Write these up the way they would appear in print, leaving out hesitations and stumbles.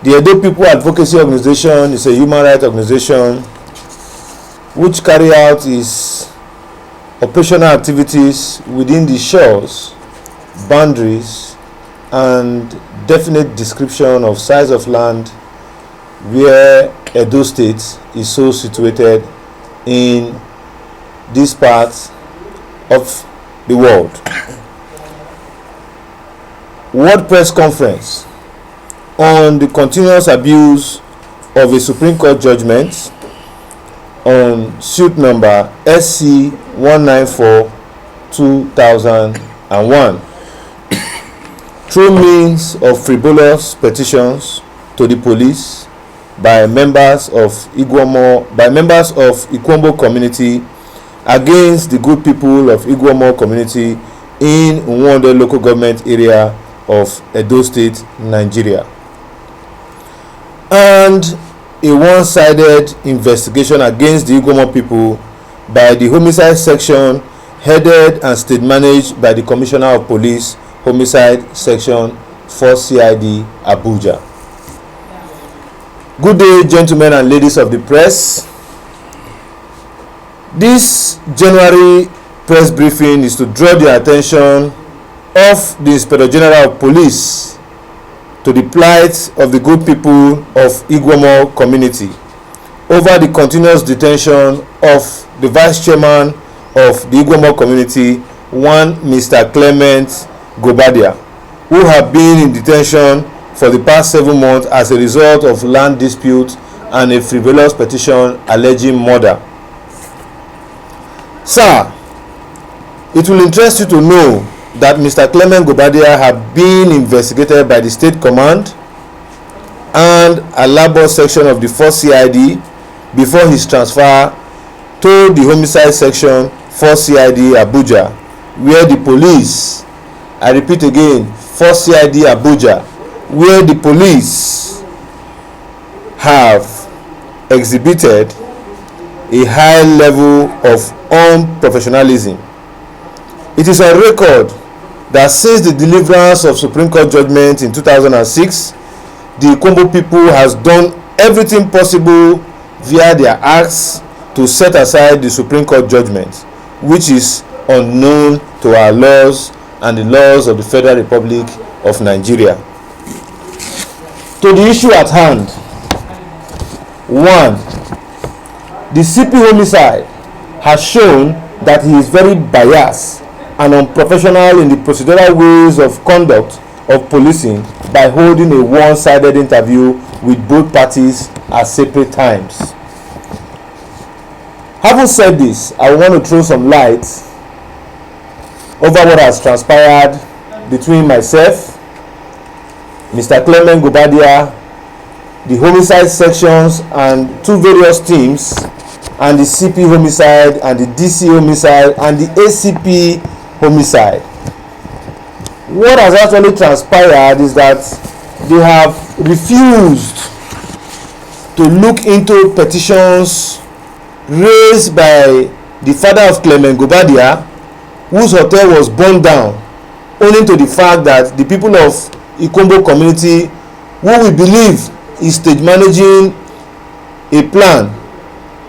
The Edo People Advocacy Organization is a human rights organization which carry out its operational activities within the shores, boundaries, and definite description of size of land where Edo State is so situated in this part of the world. World Press Conference on the continuous abuse of a Supreme Court judgment on suit number SC 194/2001 through means of frivolous petitions to the police by members of Ikwombo community against the good people of Ikwombo community in Nwondo local government area of Edo State, Nigeria, and a one-sided investigation against the Ikwombo people by the homicide section headed and state managed by the Commissioner of Police, Homicide Section 4 CID Abuja. Good day, gentlemen and ladies of the press. This January press briefing is to draw the attention of the Inspector General of Police to the plight of the good people of Ikwombo community over the continuous detention of the Vice Chairman of the Ikwombo community, one Mr. Clement Gobadia, who have been in detention for the past 7 months as a result of land dispute and a frivolous petition alleging murder. Sir, it will interest you to know that Mr. Clement Gobadia have been investigated by the State Command and Alabo section of the 4 CID before his transfer to the Homicide Section 4 CID Abuja, where the police, I repeat again, 4 CID Abuja, where the police have exhibited a high level of unprofessionalism. It is on record that since the deliverance of Supreme Court judgment in 2006, the Ikwombo people has done everything possible via their acts to set aside the Supreme Court judgment, which is unknown to our laws and the laws of the Federal Republic of Nigeria. To the issue at hand. 1. The CP homicide has shown that he is very biased and unprofessional in the procedural ways of conduct of policing by holding a one-sided interview with both parties at separate times. Having said this, I want to throw some light over what has transpired between myself, Mr. Clement Gobadia, the homicide sections and 2 various teams, and the CP homicide and the DC homicide and the ACP homicide. What has actually transpired is that they have refused to look into petitions raised by the father of Clement Gobadia, whose hotel was burned down, owing to the fact that the people of Ikwombo community, who we believe is stage managing a plan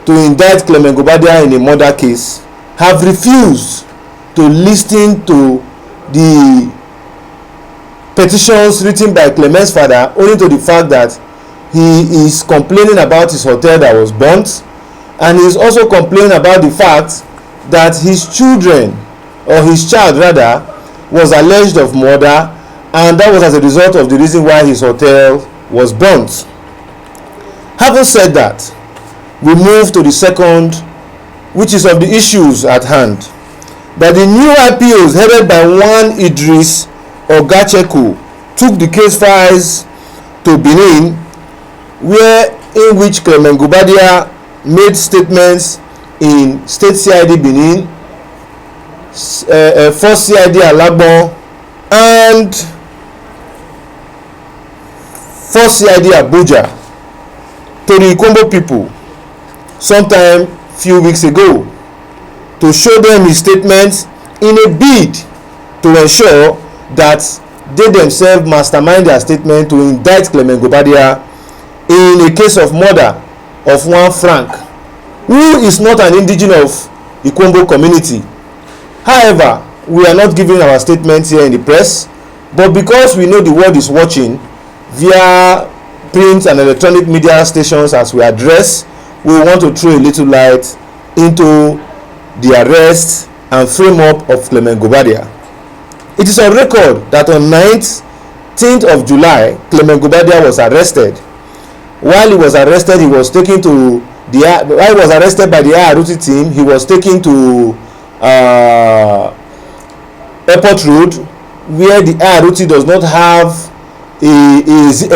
to indict Clement Gobadia in a murder case, have refused to listen to the petitions written by Clement's father, owing to the fact that he is complaining about his hotel that was burnt, and he is also complaining about the fact that his children, or his child rather, was alleged of murder, and that was as a result of the reason why his hotel was burnt. Having said that, we move to the second, which is of the issues at hand. That the new IPOs headed by one Idris Ogacheku took the case files to Benin, in which Clement Gobadia made statements in State CID Benin, 4 CID Alabo, and 4 CID Abuja to the Ikwombo people sometime few weeks ago, to show them his statements in a bid to ensure that they themselves mastermind their statement to indict Clement Gobadia in a case of murder of one Frank, who is not an indigenous of Ikwombo community. However, we are not giving our statements here in the press, but because we know the world is watching via print and electronic media stations as we address, we want to throw a little light into the arrest and frame up of Clement Gobadia. It is on record that on 19th of July, Clement Gobadia was arrested. While he was arrested, he was taken to while he was arrested by the IRUT team, he was taken to Airport Road, where the IRUT does not have a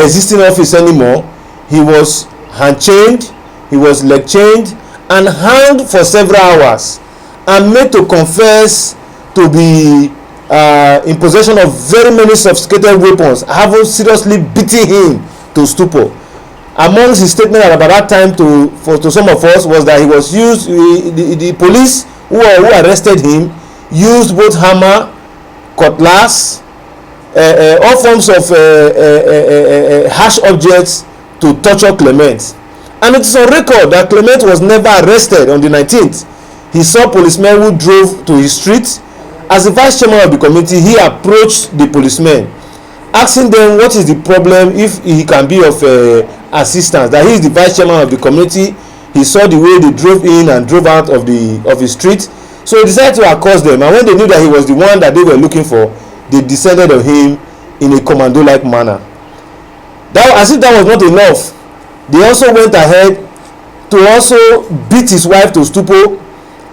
existing office anymore. He was hand chained, he was leg chained and hanged for several hours and made to confess to be in possession of very many sophisticated weapons, having seriously beaten him to stupor. Amongst his statement at about that time to some of us was that he was used, the police who arrested him used both hammer, cutlass, all forms of harsh objects to torture Clement. And it is on record that Clement was never arrested on the 19th. He saw policemen who drove to his street. As the vice chairman of the committee, he approached the policemen, asking them what is the problem, if he can be of assistance. That he is the vice chairman of the committee. He saw the way they drove in and drove out of his street, so he decided to accost them. And when they knew that he was the one that they were looking for, they descended on him in a commando-like manner. As if that was not enough, they also went ahead to also beat his wife to stupor,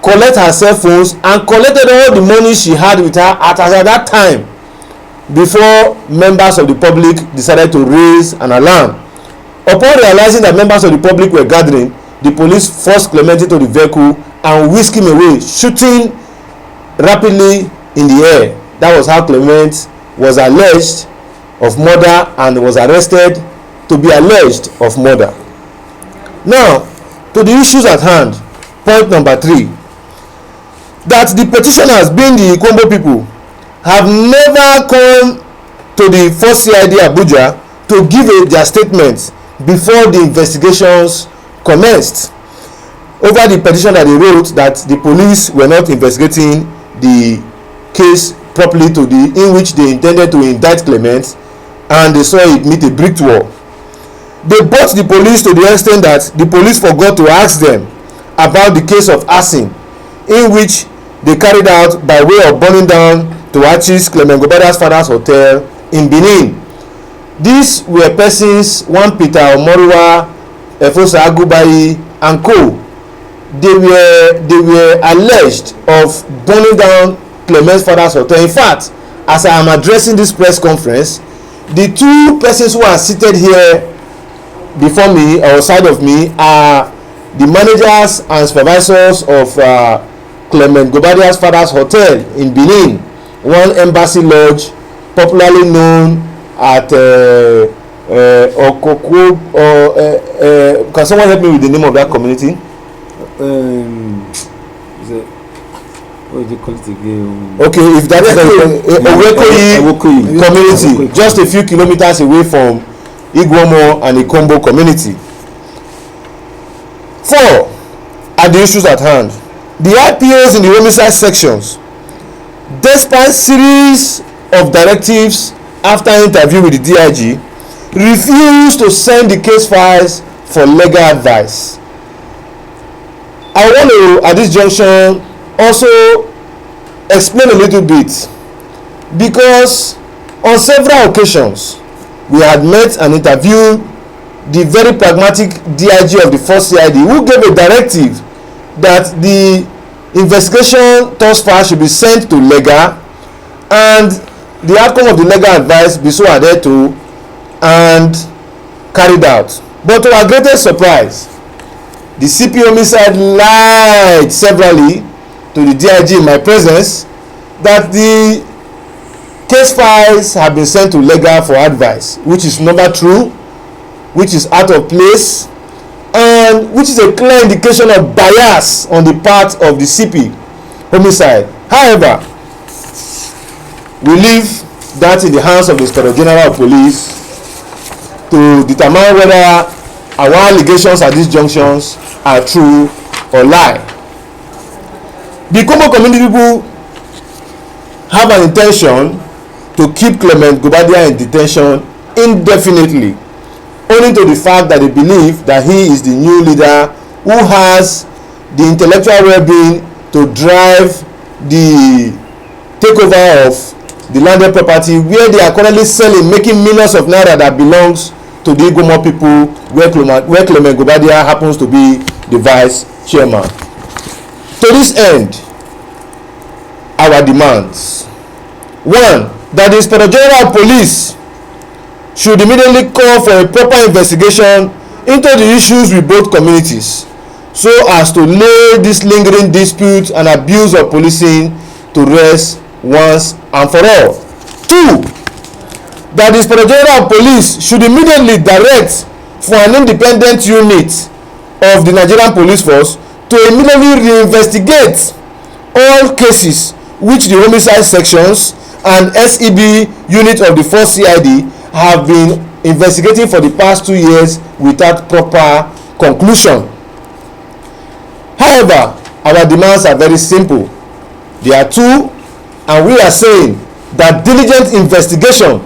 collect her cell phones, and collected all the money she had with her at that time, before members of the public decided to raise an alarm. Upon realizing that members of the public were gathering, the police forced Clement into the vehicle and whisked him away, shooting rapidly in the air. That was how Clement was alleged of murder and was arrested to be alleged of murder. Now, to the issues at hand. Point number 3. That the petitioners, being the Ikwombo people, have never come to the first CID Abuja to give their statements before the investigations commenced over the petition that they wrote that the police were not investigating the case properly in which they intended to indict Clement, and they saw it meet a brick wall. They brought the police to the extent that the police forgot to ask them about the case of arson, in which they carried out by way of burning down to assist Clement Gobadia's father's hotel in Benin. These were persons, one Peter Omoruwa, Efosa Agubayi and co. They were alleged of burning down Clement's father's hotel. In fact, as I am addressing this press conference, the two persons who are seated here before me or side of me are the managers and supervisors of Clement Gobadia's father's hotel in Benin, one Embassy Lodge, popularly known at Okoko, or can someone help me with the name of that community? What do you call it again? Okay, if that is Owekoyi community, just a few kilometers away from Igwomo and Ikwombo community. 4 are the issues at hand. The IPOs in the homicide sections, despite series of directives after interview with the DIG, refused to send the case files for legal advice. I want to, at this junction, also explain a little bit, because on several occasions we had met and interviewed the very pragmatic DIG of the first CID, who gave a directive that the investigation thus far should be sent to legal and the outcome of the legal advice be so adhered to and carried out. But to our greatest surprise, the CP homicide lied severally to the DIG in my presence that the case files have been sent to legal for advice, which is not true, which is out of place, and which is a clear indication of bias on the part of the CP homicide. However, we leave that in the hands of the Inspector General of Police to determine whether our allegations at these junctions are true or lie. The Ikombo community people have an intention to keep Clement Gobadia in detention indefinitely, owing to the fact that they believe that he is the new leader who has the intellectual well-being to drive the takeover of the landed property where they are currently selling, making millions of naira that belongs to the Igbomo people, where Clement Gobadia happens to be the vice chairman. To this end, our demands: 1. That the Inspector General of Police should immediately call for a proper investigation into the issues with both communities, so as to lay this lingering dispute and abuse of policing to rest once and for all. 2. That the Inspector General of Police should immediately direct for an independent unit of the Nigerian Police Force to immediately reinvestigate all cases which the homicide sections and SEB unit of the 4th CID have been investigating for the past 2 years without proper conclusion. However, our demands are very simple. There are two, and we are saying that diligent investigation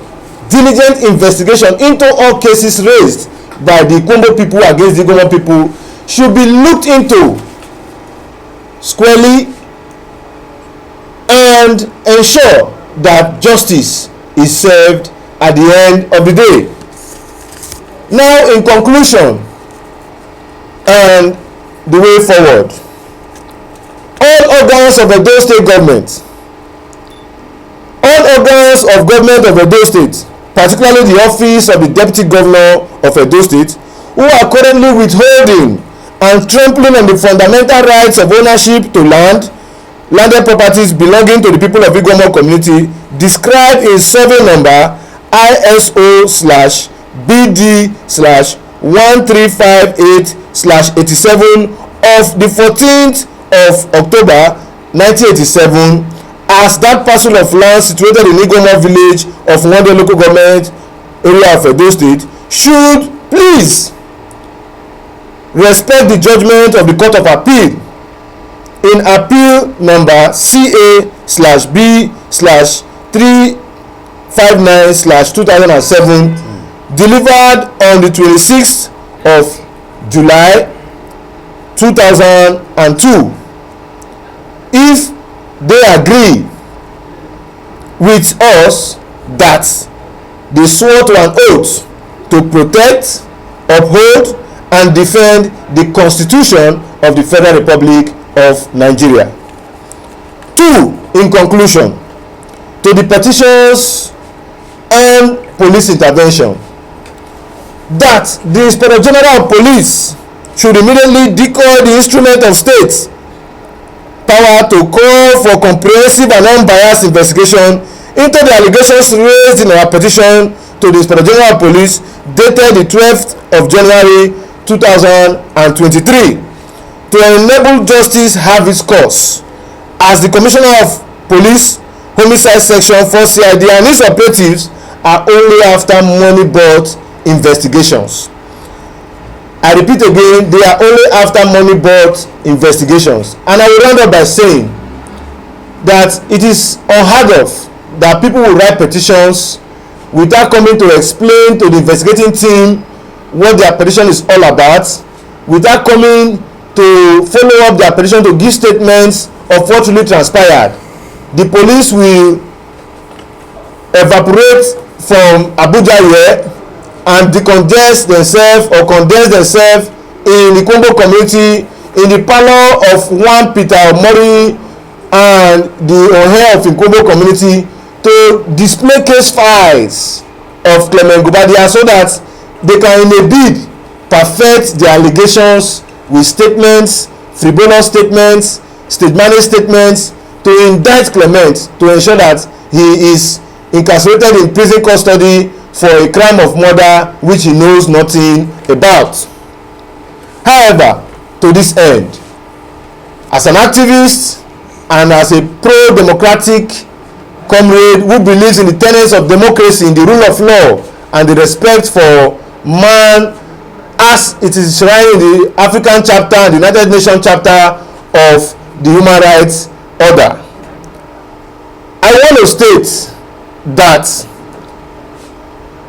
into all cases raised by the Ikombo people against the Igbomo people should be looked into squarely and ensure that justice is served at the end of the day. Now, in conclusion and the way forward, all organs of Edo State government, of Edo State, particularly the office of the Deputy Governor of Edo State, who are currently withholding and trampling on the fundamental rights of ownership to landed properties belonging to the people of Igbomo community, described in survey number ISO/BD/1358/87 of the 14th of October 1987 as that parcel of land situated in Igbomo village of Wande local government area of Edo State should please respect the judgment of the Court of Appeal in appeal number CA/B/359/2007 delivered on the 26th of July 2002. If they agree with us that they swore to an oath to protect, uphold and defend the Constitution of the Federal Republic of Nigeria. 2. In conclusion, to the petitions and police intervention, that the Inspector General of Police should immediately decoy the instrument of state power to call for comprehensive and unbiased investigation into the allegations raised in our petition to the Inspector General of Police dated the 12th of January 2023, to enable justice have its course, as the Commissioner of Police Homicide Section 4 CID and its operatives are only after money-bought investigations. I repeat again, they are only after money-bought investigations. And I will round up by saying that it is unheard of that people will write petitions without coming to explain to the investigating team what their petition is all about, without coming to follow up their petition to give statements of what really transpired. The police will evaporate from Abuja here and decongest themselves or condense themselves in the Ikombo community in the parlor of one Peter Omori and the Ohe of Ikombo community to display case files of Clement Gobadia so that they can in a bid perfect their allegations with statements, frivolous statements, state managed statements to indict Clement to ensure that he is incarcerated in prison custody for a crime of murder which he knows nothing about. However, to this end, as an activist and as a pro-democratic comrade who believes in the tenets of democracy, in the rule of law and the respect for man as it is enshrined in the African chapter and the United Nations chapter of the Human Rights Order. I want to state that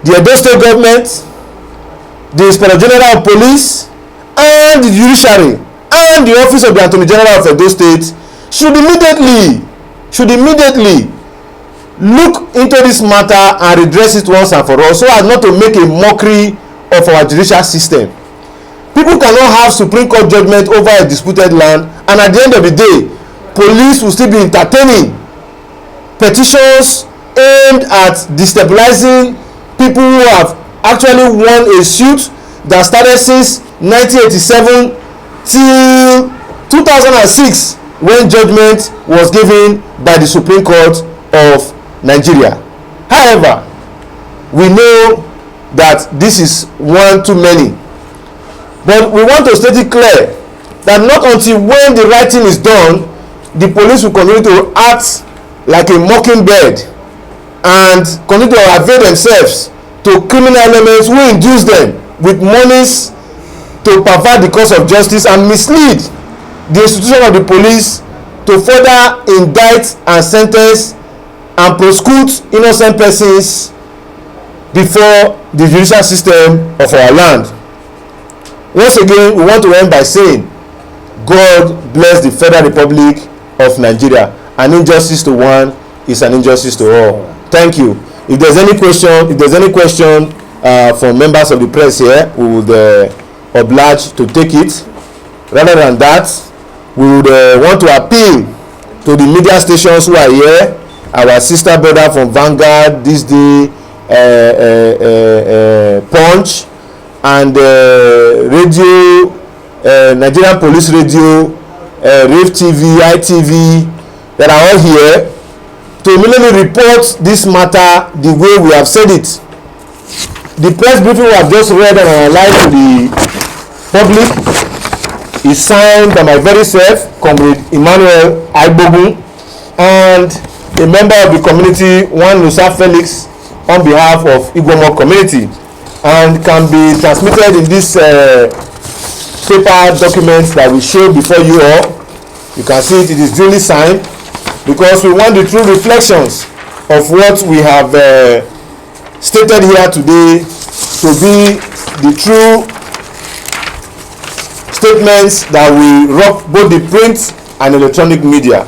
the Edo State government, the Inspector General of Police, and the judiciary and the office of the Attorney General of Edo State should immediately look into this matter and redress it once and for all, so as not to make a mockery of our judicial system. People cannot have Supreme Court judgment over a disputed land, and at the end of the day, police will still be entertaining petitions aimed at destabilizing people who have actually won a suit that started since 1987 till 2006, when judgment was given by the Supreme Court of Nigeria. However, we know that this is one too many, but we want to state it clear that not until when the right thing is done, the police will continue to act like a mockingbird and continue to avail themselves to criminal elements who induce them with monies to pervert the cause of justice and mislead the institution of the police to further indict and sentence and prosecute innocent persons before the judicial system of our land. Once again, we want to end by saying, God bless the Federal Republic of Nigeria. An injustice to one is an injustice to all. Thank you. If there's any question from members of the press here, we would oblige to take it. Rather than that, we would want to appeal to the media stations who are here, our sister brother from Vanguard, This Day, Punch, and radio, Nigerian Police Radio, Rave TV, ITV, that are all here, to immediately report this matter the way we have said it. The press briefing we have just read and analyzed to the public is signed by my very self, Comrade Emmanuel Aibogun, and a member of the community, one Nusa Felix, on behalf of Igbomo community, and can be transmitted in this paper document that we show before you all. You can see it is duly signed, because we want the true reflections of what we have stated here today to be the true statements that we rock both the print and electronic media.